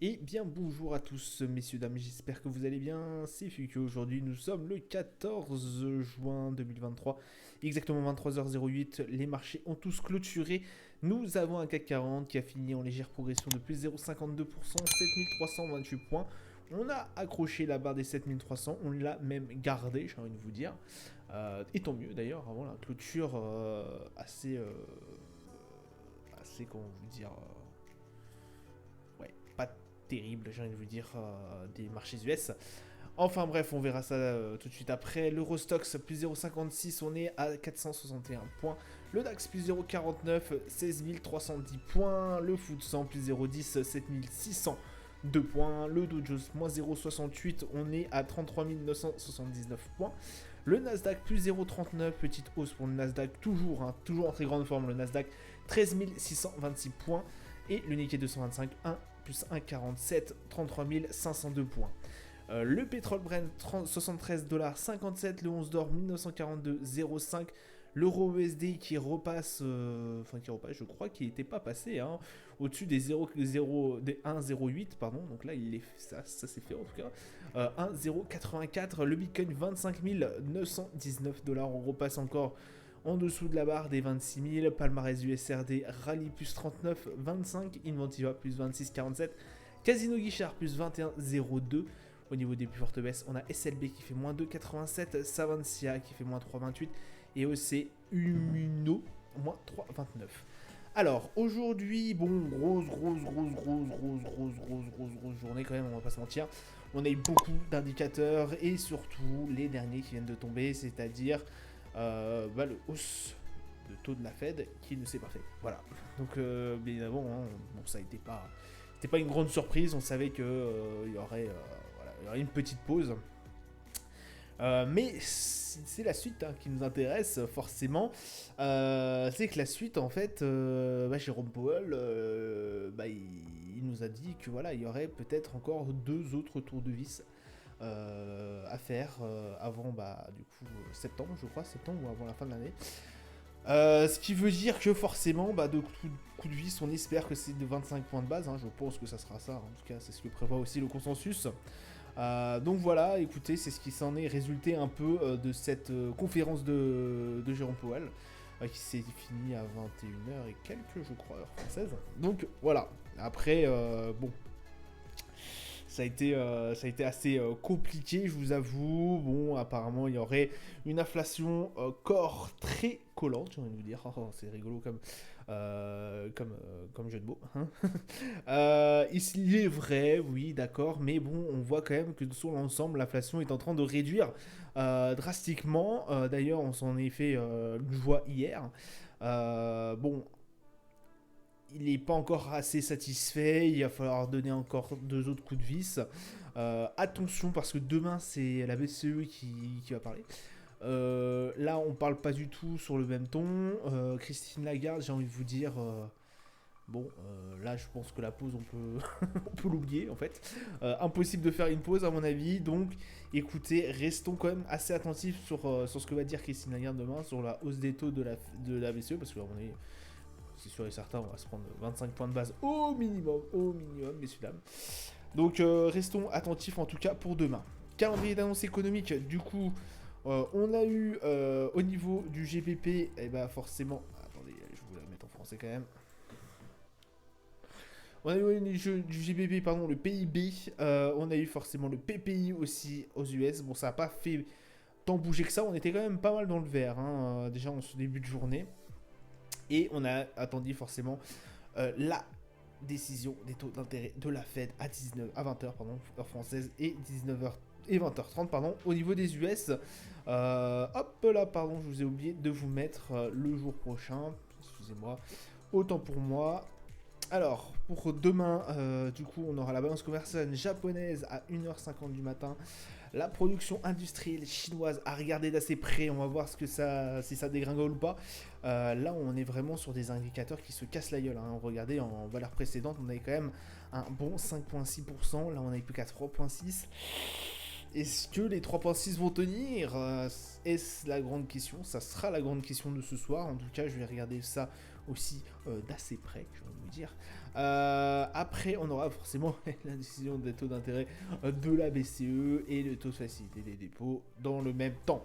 Et bien bonjour à tous messieurs dames, j'espère que vous allez bien, c'est Fuku. Aujourd'hui nous sommes le 14 juin 2023, exactement 23h08, les marchés ont tous clôturé. Nous avons un CAC 40 qui a fini en légère progression de plus 0,52%, 7328 points. On a accroché la barre des 7300, on l'a même gardé, j'ai envie de vous dire. Et tant mieux d'ailleurs, avant la clôture assez, comment vous dire, ouais, pas terrible, j'ai envie de vous dire, des marchés US. Enfin bref, on verra ça tout de suite après. L'Eurostox plus 0,56, on est à 461 points. Le DAX plus 0,49, 16 310 points. Le FTSE 100 plus 0,10, 7 602 points. Le Dow Jones moins 0,68, on est à 33 979 points. Le Nasdaq plus 0,39, petite hausse pour le Nasdaq, toujours en très grande forme le Nasdaq, 13 626 points. Et le Nikkei 225, 1 plus 1,47, 33 502 points. Le pétrole Brent 73,57$, le 11 d'or 1942,05$, l'euro USD qui repasse, je crois qu'il n'était pas passé, au-dessus des 1,08, pardon, donc là ça s'est fait en tout cas, 1,084$, le Bitcoin 25 919$, on repasse encore en dessous de la barre des 26 000, palmarès USRD, Rallye plus 39,25, Inventiva plus 26,47, Casino Guichard plus 21,02. Au niveau des plus fortes baisses, on a SLB qui fait moins 2,87, Savantia qui fait moins 3,28 et OC Umuno moins 3,29. Alors aujourd'hui, bon, grosse journée quand même, on va pas se mentir. On a eu beaucoup d'indicateurs et surtout les derniers qui viennent de tomber, c'est-à-dire le hausse de taux de la Fed qui ne s'est pas fait. Voilà. Donc bien évidemment, bon, ça n'était pas une grande surprise. On savait que il y aurait une petite pause. Mais c'est la suite qui nous intéresse forcément. C'est que la suite, en fait, Jérôme Powell, il nous a dit que voilà, il y aurait peut-être encore 2 autres tours de vis à faire avant du coup septembre, je crois, septembre ou avant la fin de l'année. Ce qui veut dire que forcément, de coup de vis, on espère que c'est de 25 points de base. Je pense que ça sera ça. En tout cas, c'est ce que prévoit aussi le consensus. Donc voilà, écoutez, c'est ce qui s'en est résulté un peu de cette conférence de Jérôme Powell, qui s'est finie à 21h et quelques, je crois, heure française. Donc voilà, après, bon, ça a été assez compliqué, je vous avoue. Bon, apparemment, il y aurait une inflation corps très collante, j'ai envie de vous dire. Oh, c'est rigolo comme jeu de mots. Il est vrai, oui, d'accord, mais bon, on voit quand même que sur l'ensemble, l'inflation est en train de réduire drastiquement. D'ailleurs, on s'en est fait une joie hier. Bon, il n'est pas encore assez satisfait, il va falloir donner encore 2 autres coups de vis. Attention parce que demain c'est la BCE qui va parler. Là on parle pas du tout sur le même ton. Christine Lagarde, j'ai envie de vous dire, là je pense que la pause on peut, on peut l'oublier en fait. Impossible de faire une pause à mon avis, donc écoutez, restons quand même assez attentifs sur ce que va dire Christine Lagarde demain, sur la hausse des taux de la BCE, parce que à mon avis, c'est sûr et certain, on va se prendre 25 points de base au minimum, messieurs dames. Donc restons attentifs en tout cas pour demain. Calendrier d'annonce économique, du coup, on a eu au niveau du GBP, et forcément, attendez, je vais vous la mettre en français quand même. On a eu au niveau du GBP, pardon, le PIB, on a eu forcément le PPI aussi aux US. Bon, ça n'a pas fait tant bouger que ça, on était quand même pas mal dans le vert, déjà en ce début de journée. Et on a attendu forcément la décision des taux d'intérêt de la Fed à 20h, heure française, et 19h et 20h30, au niveau des US. Hop là, pardon, je vous ai oublié de vous mettre le jour prochain. Excusez-moi, autant pour moi. Alors, pour demain, du coup, on aura la balance commerciale japonaise à 1h50 du matin. La production industrielle chinoise à regarder d'assez près. On va voir si ça dégringole ou pas. Là, on est vraiment sur des indicateurs qui se cassent la gueule. Regardez, en valeur précédente, on avait quand même un bon 5,6%. Là, on n'est plus qu'à 3,6%. Est-ce que les 3,6 vont tenir? Est-ce la grande question? Ça sera la grande question de ce soir. En tout cas, je vais regarder ça aussi d'assez près, j'ai envie de vous dire. Après, on aura forcément la décision des taux d'intérêt de la BCE et le taux de facilité des dépôts dans le même temps.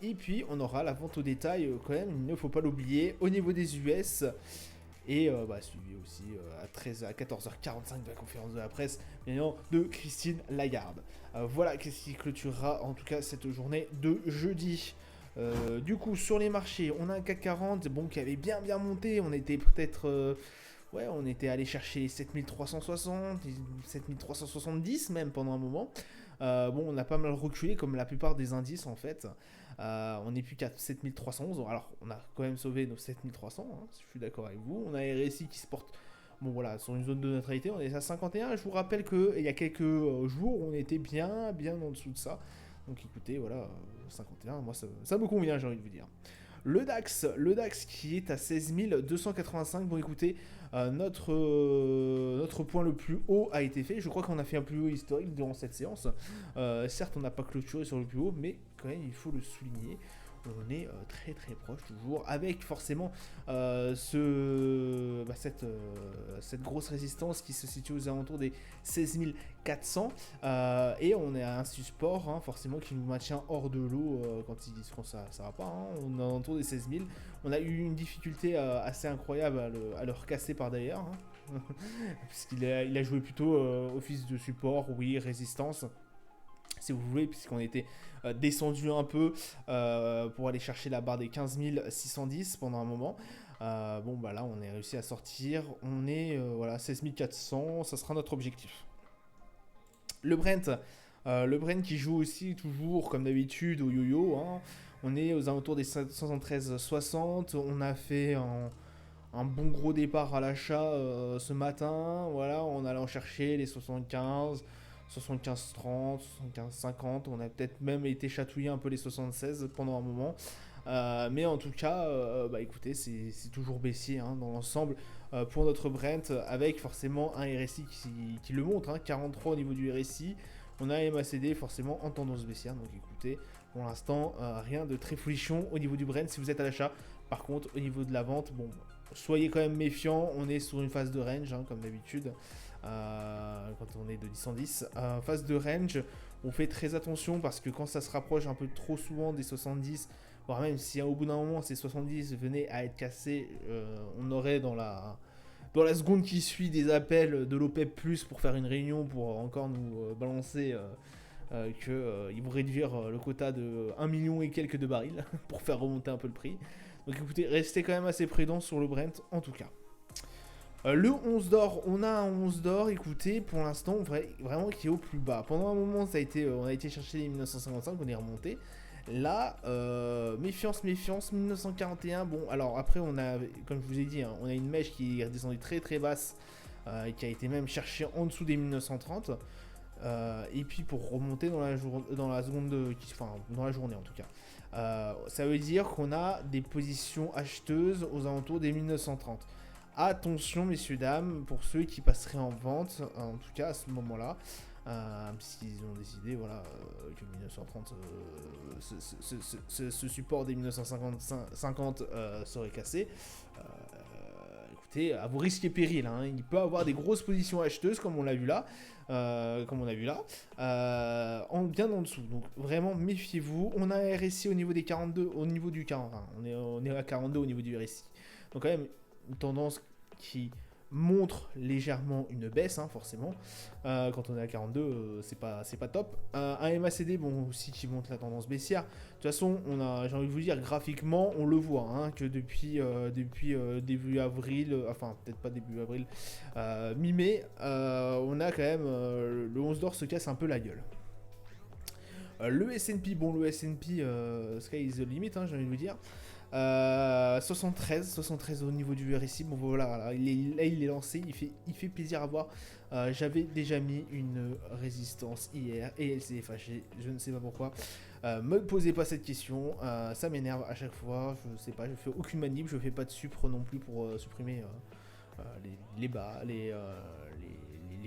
Et puis, on aura la vente au détail, quand même, il ne faut pas l'oublier, au niveau des US. Et suivi aussi à 14h45 de la conférence de la presse, bien de Christine Lagarde. Voilà qu'est-ce qui clôturera en tout cas cette journée de jeudi. Du coup, sur les marchés, on a un CAC 40 qui avait bien monté. On était peut-être... on était allé chercher les 7360, 7370 même pendant un moment. On a pas mal reculé comme la plupart des indices en fait. On n'est plus qu'à 7311. Alors, on a quand même sauvé nos 7300, hein, si je suis d'accord avec vous. On a RSI qui se porte sur une zone de neutralité. On est à 51. Je vous rappelle qu'il y a quelques jours, on était bien en dessous de ça. Donc écoutez, voilà, 51, moi ça me convient, j'ai envie de vous dire. Le DAX qui est à 16 285. Bon, écoutez, notre point le plus haut a été fait. Je crois qu'on a fait un plus haut historique durant cette séance. Certes, on n'a pas clôturé sur le plus haut, mais quand même, il faut le souligner. On est très proche toujours, avec forcément cette grosse résistance qui se situe aux alentours des 16 400. Et on est à un support forcément qui nous maintient hors de l'eau quand ça va pas. On est autour des 16 000. On a eu une difficulté assez incroyable à le recasser par derrière. Puisqu'il a joué plutôt office de support, oui, résistance. Si vous voulez, puisqu'on était descendu un peu pour aller chercher la barre des 15 610 pendant un moment. Là, on est réussi à sortir. On est 16 400, ça sera notre objectif. Le Brent qui joue aussi toujours comme d'habitude au yo-yo. On est aux alentours des 73,60. On a fait un bon gros départ à l'achat ce matin. Voilà, on allait en chercher les 75. 75-30, 75-50, on a peut-être même été chatouillé un peu les 76 pendant un moment. Mais en tout cas, écoutez, c'est toujours baissier dans l'ensemble pour notre Brent, avec forcément un RSI qui le montre, 43 au niveau du RSI. On a un MACD forcément en tendance baissière, donc écoutez, pour l'instant, rien de très folichon au niveau du Brent si vous êtes à l'achat. Par contre, au niveau de la vente, soyez quand même méfiants, on est sur une phase de range, comme d'habitude. Quand on est de 10 en 10. Phase de range, on fait très attention parce que quand ça se rapproche un peu trop souvent des 70, voire même si au bout d'un moment ces 70 venaient à être cassés, on aurait dans la seconde qui suit des appels de l'OPEP Plus pour faire une réunion pour encore nous balancer qu'ils vont réduire le quota de 1 million et quelques de barils pour faire remonter un peu le prix. Donc écoutez, restez quand même assez prudents sur le Brent en tout cas. Le 11 d'or, on a un 11 d'or, écoutez, pour l'instant, vraiment qui est au plus bas. Pendant un moment, on a été chercher les 1955, on est remonté. Là, méfiance, 1941. Bon, alors après, on a, comme je vous ai dit, on a une mèche qui est redescendue très basse, et qui a été même cherchée en dessous des 1930. Et puis pour remonter dans la journée en tout cas. Ça veut dire qu'on a des positions acheteuses aux alentours des 1930. Attention messieurs dames pour ceux qui passeraient en vente, en tout cas à ce moment-là, puisqu'ils ont décidé que 1930 ce support des 1950 serait cassé. Écoutez, à vos risques et périls, il peut avoir des grosses positions acheteuses comme on l'a vu là, bien en dessous. Donc vraiment méfiez-vous. On a un RSI au niveau des 42, au niveau du 40, on est à 42 au niveau du RSI. Donc quand même une tendance qui montre légèrement une baisse, forcément. Quand on est à 42, c'est pas top. Un MACD, aussi qui montre la tendance baissière. De toute façon, j'ai envie de vous dire, graphiquement, on le voit, que depuis début avril, enfin peut-être pas début avril, mi-mai, on a quand même le 11 d'or se casse un peu la gueule. Le S&P, le S&P, sky is the limit, j'ai envie de vous dire. 73 au niveau du RSI. Là, il est lancé, il fait plaisir à voir. J'avais déjà mis une résistance hier et elle s'est fâchée, je ne sais pas pourquoi. Me posez pas cette question, ça m'énerve à chaque fois. Je sais pas, je fais aucune manip, je fais pas de supre non plus pour supprimer les bas, les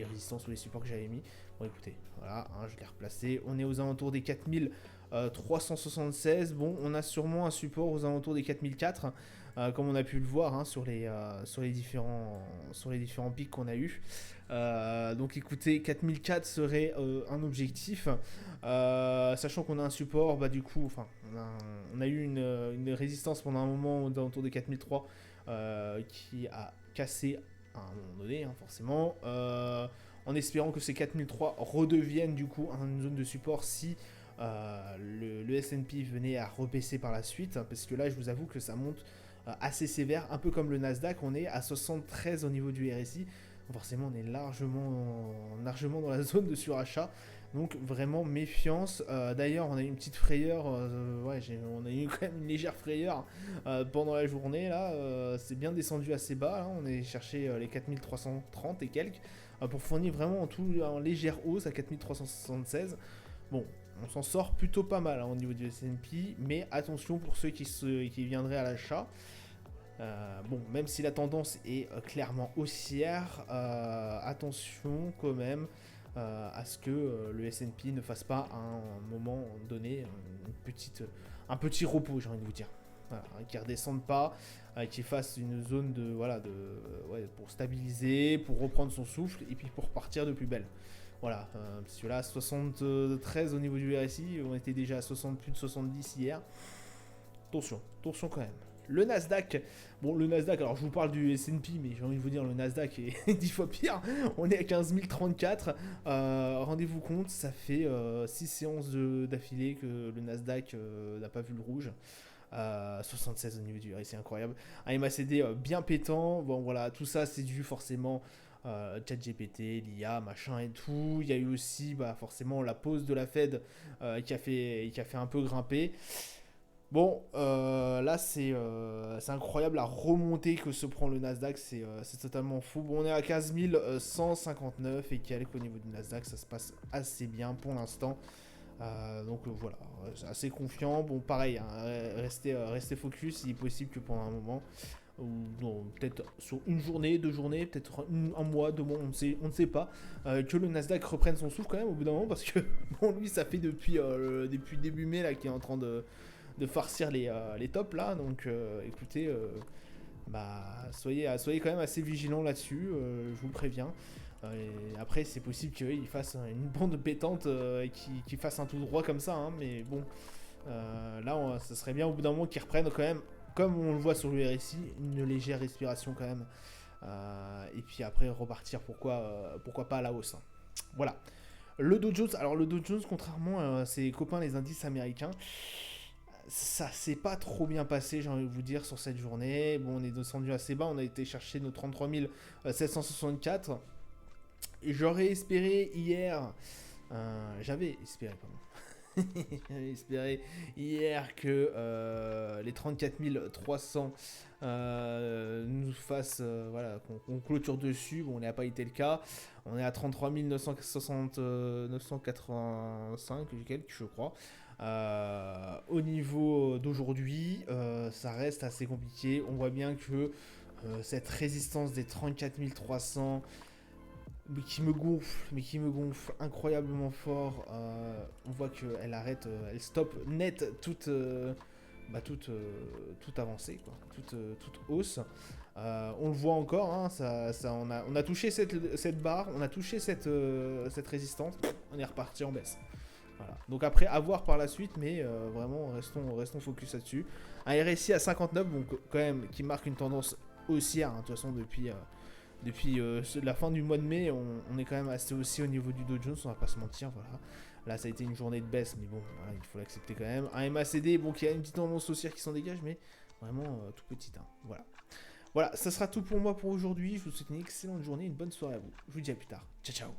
les résistances ou les supports que j'avais mis. Bon écoutez, voilà, hein, je l'ai replacé. On est aux alentours des 4376. Bon, on a sûrement un support aux alentours des 4004, comme on a pu le voir hein, sur les différents pics qu'on a eu. Donc écoutez, 4004 serait un objectif, sachant qu'on a un support, bah du coup, enfin, on a eu une résistance pendant un moment aux alentours des 4003 qui a cassé à un moment donné, hein, forcément, en espérant que ces 4003 redeviennent du coup une zone de support si le S&P venait à rebaisser par la suite, hein, parce que là je vous avoue que ça monte assez sévère, un peu comme le Nasdaq. On est à 73 au niveau du RSI, donc forcément on est largement dans la zone de surachat, donc vraiment méfiance. D'ailleurs on a eu une petite frayeur, on a eu quand même une légère frayeur pendant la journée là, c'est bien descendu assez bas, là. On est cherché les 4330 et quelques, pour fournir vraiment en légère hausse à 4376. Bon, on s'en sort plutôt pas mal hein, au niveau du S&P, mais attention pour ceux qui viendraient à l'achat. Bon, même si la tendance est clairement haussière, attention quand même à ce que le S&P ne fasse pas à un moment donné un petit repos, j'ai envie de vous dire. Voilà, hein, qui ne redescende pas, qui fasse une zone pour stabiliser, pour reprendre son souffle et puis pour partir de plus belle. Voilà, parce que là, 73 au niveau du RSI, on était déjà à plus de 70 hier. Attention quand même. Le Nasdaq, alors je vous parle du S&P, mais j'ai envie de vous dire, le Nasdaq est 10 fois pire. On est à 15 034. Rendez-vous compte, ça fait 6 séances d'affilée que le Nasdaq n'a pas vu le rouge. 76 au niveau du RSI, incroyable. Un MACD bien pétant. Bon voilà, tout ça c'est dû forcément ChatGPT, l'IA, machin et tout. Il y a eu aussi forcément la pause de la Fed qui a fait un peu grimper. Bon, là c'est incroyable la remontée que se prend le Nasdaq, c'est totalement fou. Bon, on est à 15 159 et quelques au niveau du Nasdaq, ça se passe assez bien pour l'instant. Donc voilà, assez confiant. Bon, pareil, hein, restez focus, il est possible que pendant un moment, ou non, peut-être sur une journée, 2 journées, peut-être un mois, 2 mois, on ne sait pas, que le Nasdaq reprenne son souffle quand même au bout d'un moment, parce que bon, lui, ça fait depuis début mai là, qu'il est en train de farcir les tops là. Donc écoutez, soyez quand même assez vigilants là-dessus, je vous préviens. Et après c'est possible qu'il fasse une bande pétante qui fasse un tout droit comme ça, hein, mais bon, là ça serait bien au bout d'un moment qu'ils reprennent quand même, comme on le voit sur le RSI, une légère respiration quand même, et puis après repartir, pourquoi pas à la hausse, hein. Voilà. Le Dow Jones, alors le Dow Jones, contrairement à ses copains les indices américains, ça s'est pas trop bien passé, j'ai envie de vous dire, sur cette journée. Bon, on est descendu assez bas, on a été chercher nos 33 764. Et j'aurais espéré hier, j'avais espéré, j'avais espéré hier que les 34 300 nous fassent, qu'on clôture dessus. Bon, on n'a pas été le cas. On est à 33 985 quelques, je crois. Au niveau d'aujourd'hui, ça reste assez compliqué. On voit bien que cette résistance des 34 300, mais qui me gonfle incroyablement fort, on voit qu'elle elle stoppe net toute avancée, quoi, toute hausse. On le voit encore, hein, on a touché cette barre, on a touché cette résistance, on est reparti en baisse. Voilà. Donc après, à voir par la suite, mais vraiment, restons focus là-dessus. Un RSI à 59, donc quand même, qui marque une tendance haussière, hein, de toute façon, depuis la fin du mois de mai, on est quand même assez haussier au niveau du Dow Jones, on va pas se mentir, voilà. Là, ça a été une journée de baisse, mais bon, voilà, il faut l'accepter quand même. Un MACD, bon, qui a une petite tendance haussière qui s'en dégage, mais vraiment tout petit, hein. Voilà. Voilà, ça sera tout pour moi pour aujourd'hui. Je vous souhaite une excellente journée, une bonne soirée à vous. Je vous dis à plus tard. Ciao, ciao.